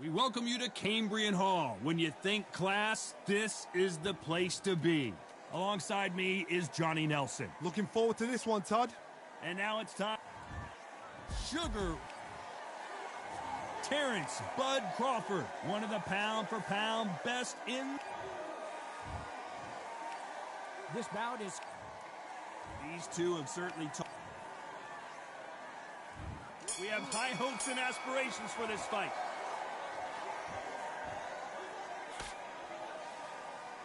We welcome you to Cambrian Hall. When you think class, this is the place to be. Alongside me is Johnny Nelson. Looking forward to this one, Todd. And now it's time. Sugar. Terrence Bud Crawford, one of the pound-for-pound best in. This bout is... These two have certainly talked. We have high hopes and aspirations for this fight.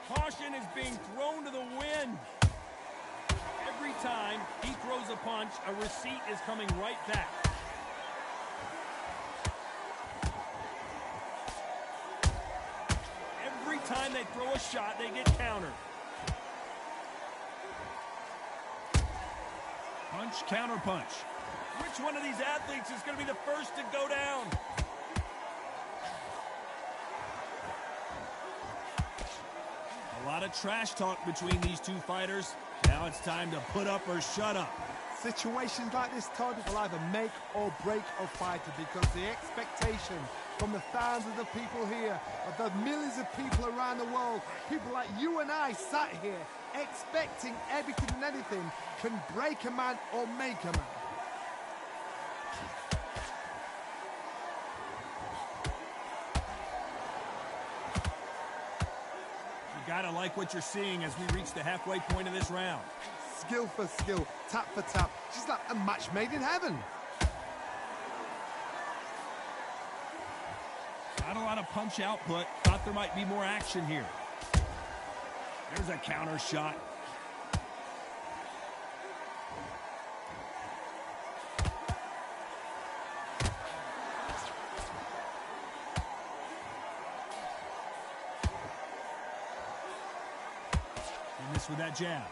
Caution is being thrown to the wind. Every time he throws a punch, a receipt is coming right back. Every time they throw a shot, they get countered. Punch, counter punch. Which one of these athletes is going to be the first to go down? A lot of trash talk between these two fighters. Now it's time to put up or shut up. Situations like this, Todd, will either make or break a fighter because the expectation from the thousands of people here, of the millions of people around the world, people like you and I sat here expecting everything and anything, can break a man or make a man. Gotta like what you're seeing as we reach the halfway point of this round. Skill for skill, tap for tap, just like a match made in heaven. Not a lot of punch output. Thought there might be more action here. There's a counter shot. With that jab.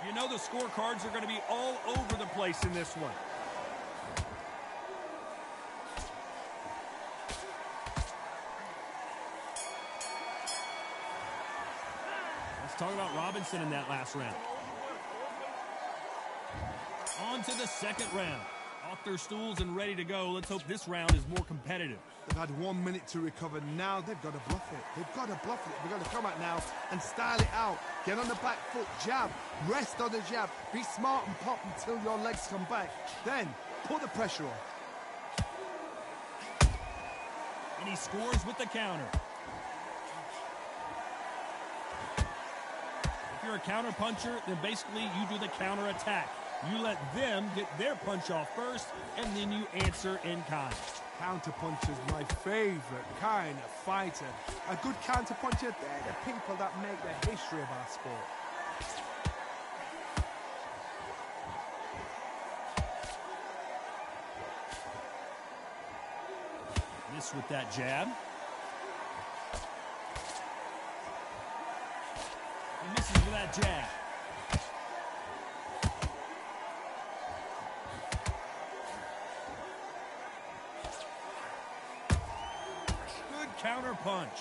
You know the scorecards are going to be all over the place in this one. Let's talk about Robinson in that last round. On to the second round. Off their stools and ready to go. Let's hope this round is more competitive. They've had 1 minute to recover. Now they've got to bluff it. They've got to bluff it. They've got to come out now and style it out. Get on the back foot, jab, rest on the jab. Be smart and pop until your legs come back. Then put the pressure on. And he scores with the counter. If you're a counter puncher, then basically you do the counter attack. You let them get their punch off first, and then you answer in kind. Counterpuncher is my favorite kind of fighter. A good counterpuncher, they're the people that make the history of our sport. Miss with that jab. He misses with that jab. Counter punch.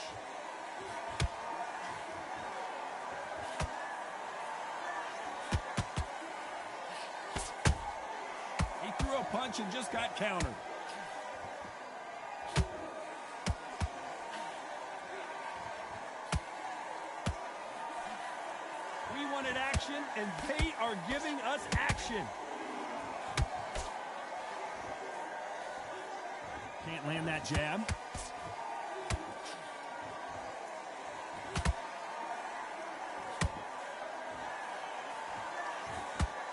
He threw a punch and just got countered. We wanted action, and they are giving us action. Can't land that jab.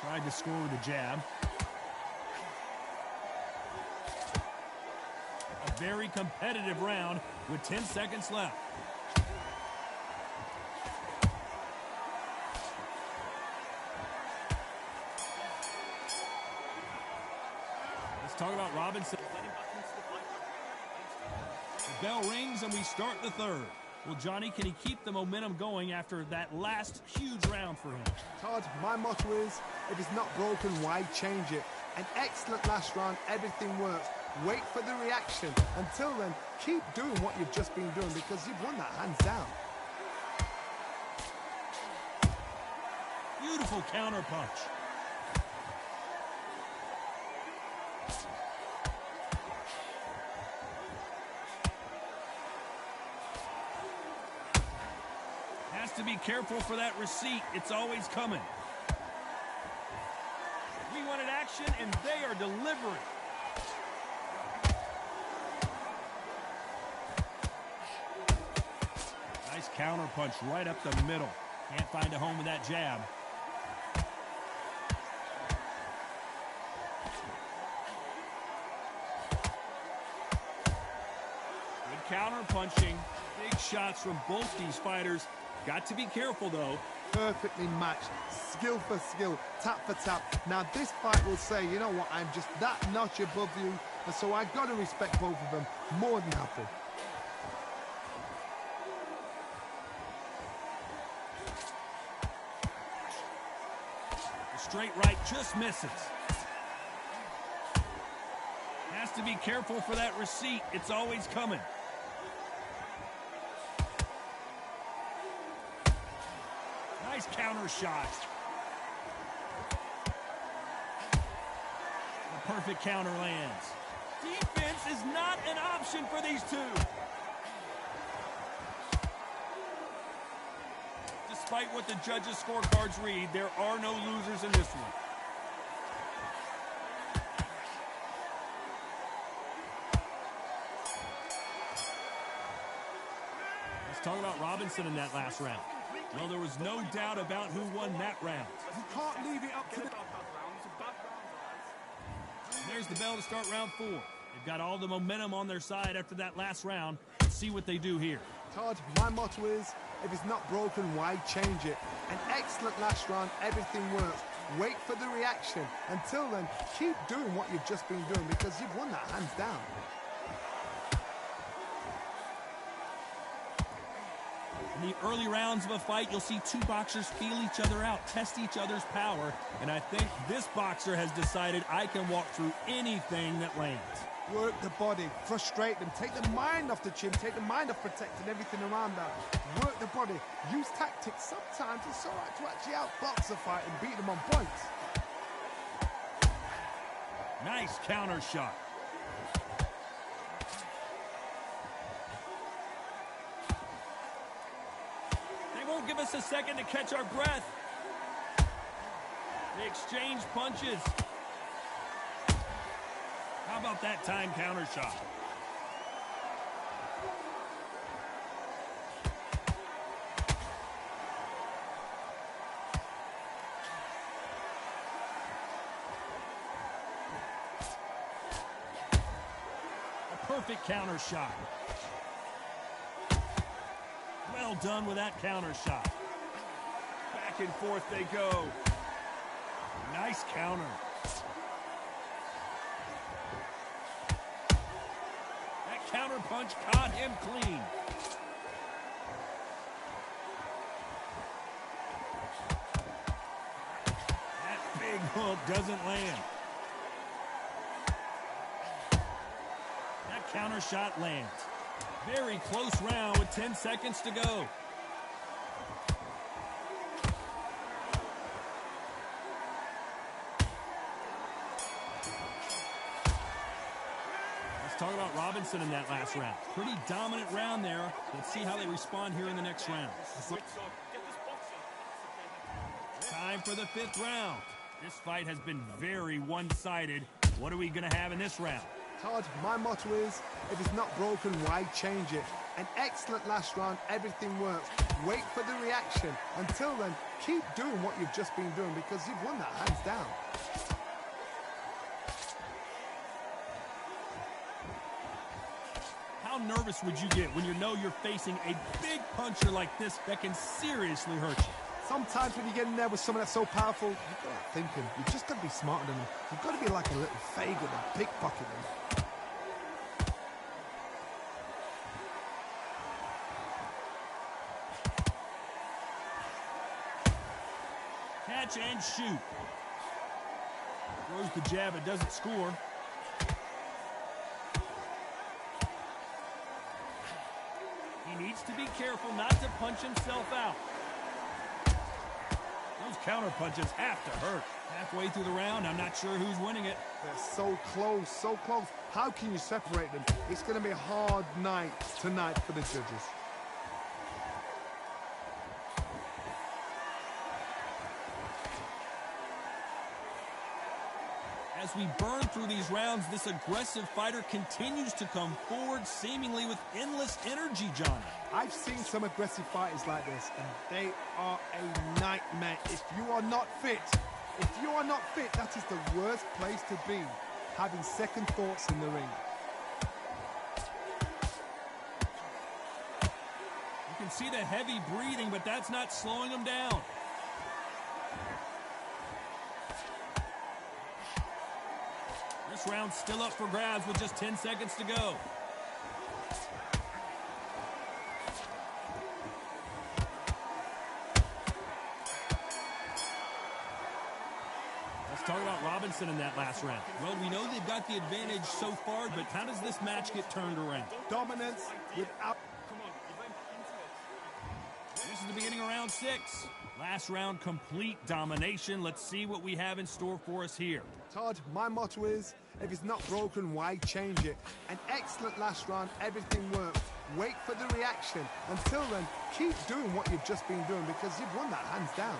Tried to score with a jab. A very competitive round with 10 seconds left. Let's talk about Robinson. The bell rings and we start the third. Well, Johnny, can he keep the momentum going after that last huge round for him? Todd, my motto is, if it's not broken, why change it? An excellent last round, everything works. Wait for the reaction. Until then, keep doing what you've just been doing because you've won that hands down. Beautiful counter punch. Has to be careful for that receipt. It's always coming. We wanted action, and they are delivering. Nice counter punch right up the middle. Can't find a home with that jab. Good counter punching. Big shots from both these fighters. Got to be careful, though. Perfectly matched, skill for skill, tap for tap. Now this fight will say, you know what, I'm just that notch above you, and so I got to respect both of them more than happy. The straight right just misses. Has to be careful for that receipt. It's always coming. Nice counter shot. The perfect counter lands. Defense is not an option for these two. Despite what the judges' scorecards read, there are no losers in this one. Let's talk about Robinson in that last round. Well, there was no doubt about who won that round. You can't leave it up to the... There's the bell to start round 4. They've got all the momentum on their side after that last round. Let's see what they do here. Todd, my motto is, if it's not broken, why change it? An excellent last round, everything works. Wait for the reaction. Until then, keep doing what you've just been doing because you've won that hands down. In the early rounds of a fight, you'll see two boxers feel each other out, test each other's power, and I think this boxer has decided I can walk through anything that lands. Work the body, frustrate them, take the mind off the chin, take the mind off protecting everything around that. Work the body, use tactics. Sometimes it's all right to actually outbox a fight and beat them on points. Nice counter shot. Give us a second to catch our breath. They exchange punches. How about that time counter shot? A perfect counter shot. Well done with that counter shot. Back and forth they go. Nice counter. That counter punch caught him clean. That big hook doesn't land. That counter shot lands. Very close round with 10 seconds to go. Let's talk about Robinson in that last round. Pretty dominant round there. Let's see how they respond here in the next round. Time for the 5th round. This fight has been very one-sided. What are we going to have in this round? Todd, my motto is, if it's not broken, why change it? An excellent last round, everything works. Wait for the reaction. Until then, keep doing what you've just been doing because you've won that hands down. How nervous would you get when you know you're facing a big puncher like this that can seriously hurt you? Sometimes when you get in there with someone that's so powerful, you've got to thinking. You've just got to be smarter than them. You've got to be like a little faggot and pickpocket them. Catch and shoot. Throws the jab, it doesn't score. He needs to be careful not to punch himself out. Those counter punches have to hurt. Halfway through the round, I'm not sure who's winning it. They're so close, so close. How can you separate them? It's going to be a hard night tonight for the judges. As we burn through these rounds, this aggressive fighter continues to come forward, seemingly with endless energy, Johnny. I've seen some aggressive fighters like this, and they are a nightmare. If you are not fit, that is the worst place to be, having second thoughts in the ring. You can see the heavy breathing, but that's not slowing him down. This round's still up for grabs with just 10 seconds to go. Let's talk about Robinson in that last round. Well, we know they've got the advantage so far, but how does this match get turned around? Dominance without... This is the beginning of round 6. Last round, complete domination. Let's see what we have in store for us here. Todd, my motto is, if it's not broken, why change it? An excellent last round, everything worked. Wait for the reaction. Until then, keep doing what you've just been doing because you've won that hands down.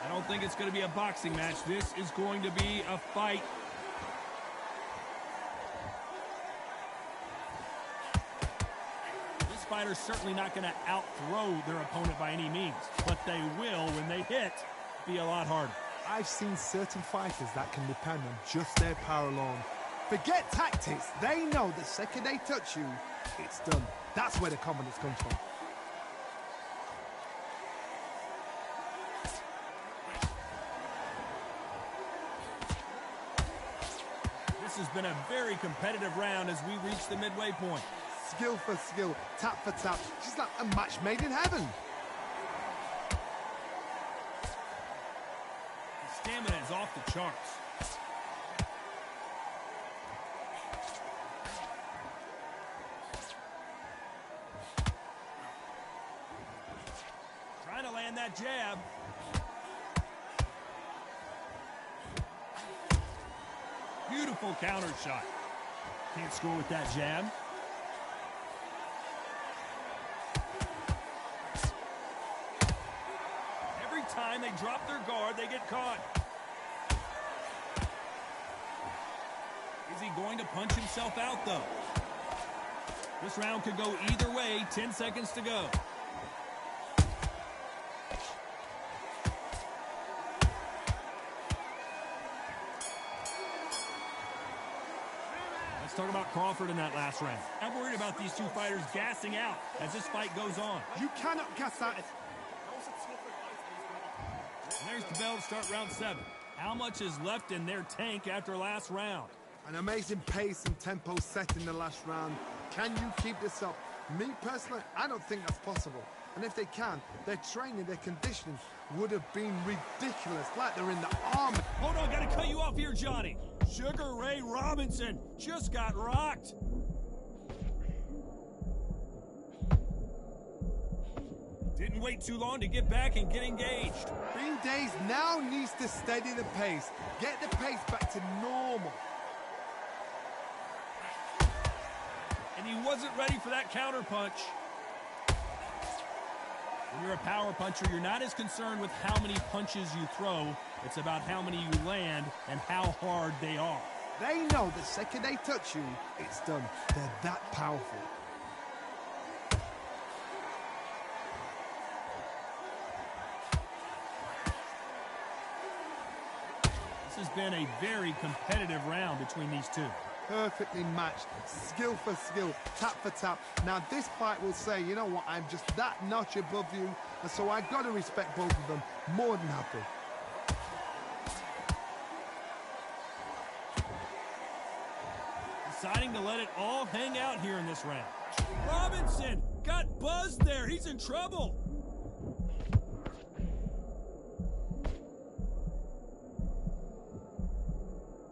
I don't think it's going to be a boxing match. This is going to be a fight. Fighters certainly not going to out-throw their opponent by any means, but they will, when they hit, be a lot harder. I've seen certain fighters that can depend on just their power alone. Forget tactics. They know the second they touch you, it's done. That's where the confidence comes from. This has been a very competitive round as we reach the midway point. Skill for skill, tap for tap. Just like a match made in heaven. The stamina is off the charts. Trying to land that jab. Beautiful counter shot. Can't score with that jab. Time they drop their guard, they get caught. Is he going to punch himself out, though? This round could go either way. 10 seconds to go. Let's talk about Crawford in that last round. I'm worried about these two fighters gassing out as this fight goes on. You cannot gas out. There's the bell to start round 7. How much is left in their tank after last round? An amazing pace and tempo set in the last round. Can you keep this up? Me personally, I don't think that's possible. And if they can, their training, their conditioning would have been ridiculous, like they're in the army. Hold on, gotta cut you off here, Johnny. Sugar Ray Robinson just got rocked. Didn't wait too long to get back and get engaged. Green Days now needs to steady the pace. Get the pace back to normal. And he wasn't ready for that counter punch. When you're a power puncher, you're not as concerned with how many punches you throw. It's about how many you land and how hard they are. They know the second they touch you, it's done. They're that powerful. This has been a very competitive round between these two. Perfectly matched, skill for skill, tap for tap. Now this fight will say, you know what, I'm just that notch above you, and so I've got to respect both of them. More than happy. Deciding to let it all hang out here in this round. Robinson got buzzed there. He's in trouble.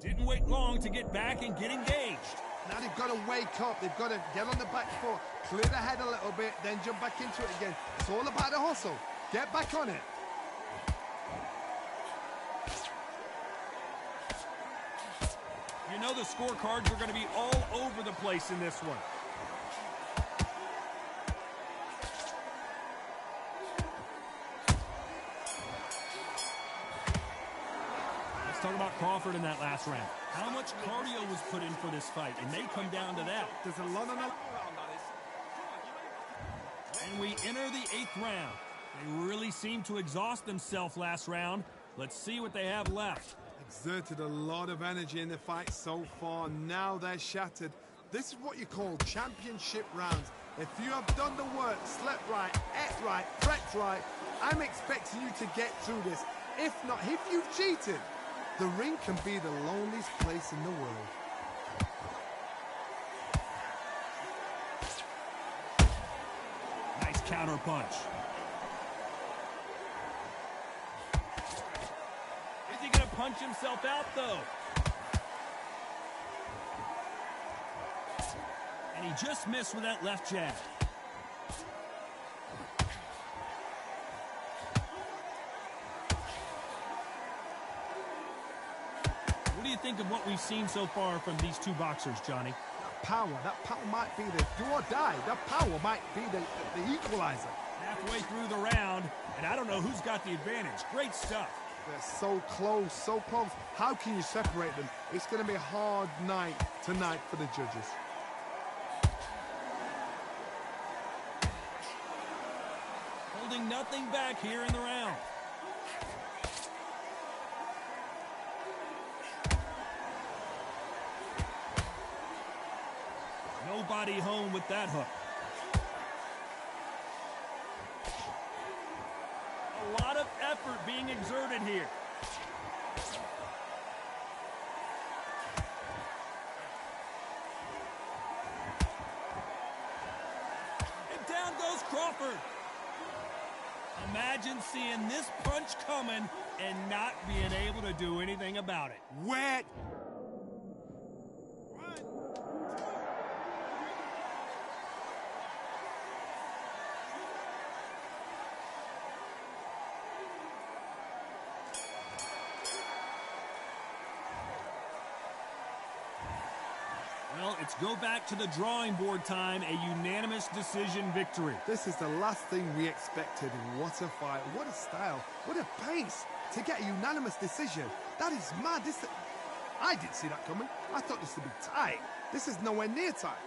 Didn't wait long to get back and get engaged. Now they've got to wake up. They've got to get on the back foot, clear the head a little bit, then jump back into it again. It's all about the hustle. Get back on it. You know the scorecards are going to be all over the place in this one. Let's talk about Crawford in that last round. How much cardio was put in for this fight? It may come down to that. There's a lot on the... And we enter the 8th round. They really seemed to exhaust themselves last round. Let's see what they have left. Exerted a lot of energy in the fight so far. Now they're shattered. This is what you call championship rounds. If you have done the work, slept right, ate right, prepped right, I'm expecting you to get through this. If not, if you've cheated, the ring can be the loneliest place in the world. Nice counter punch. Is he going to punch himself out, though? And he just missed with that left jab. What do you think of what we've seen so far from these two boxers, Johnny? That power might be the do or die. That power might be the equalizer. Halfway through the round, and I don't know who's got the advantage. Great stuff. They're so close, so close. How can you separate them? It's going to be a hard night tonight for the judges. Holding nothing back here in the round. Nobody home with that hook. A lot of effort being exerted here. And down goes Crawford. Imagine seeing this punch coming and not being able to do anything about it. Wet. Well, it's go back to the drawing board time, a unanimous decision victory. This is the last thing we expected. What a fight, what a style, what a pace to get a unanimous decision. That is mad. I didn't see that coming. I thought this would be tight. This is nowhere near tight.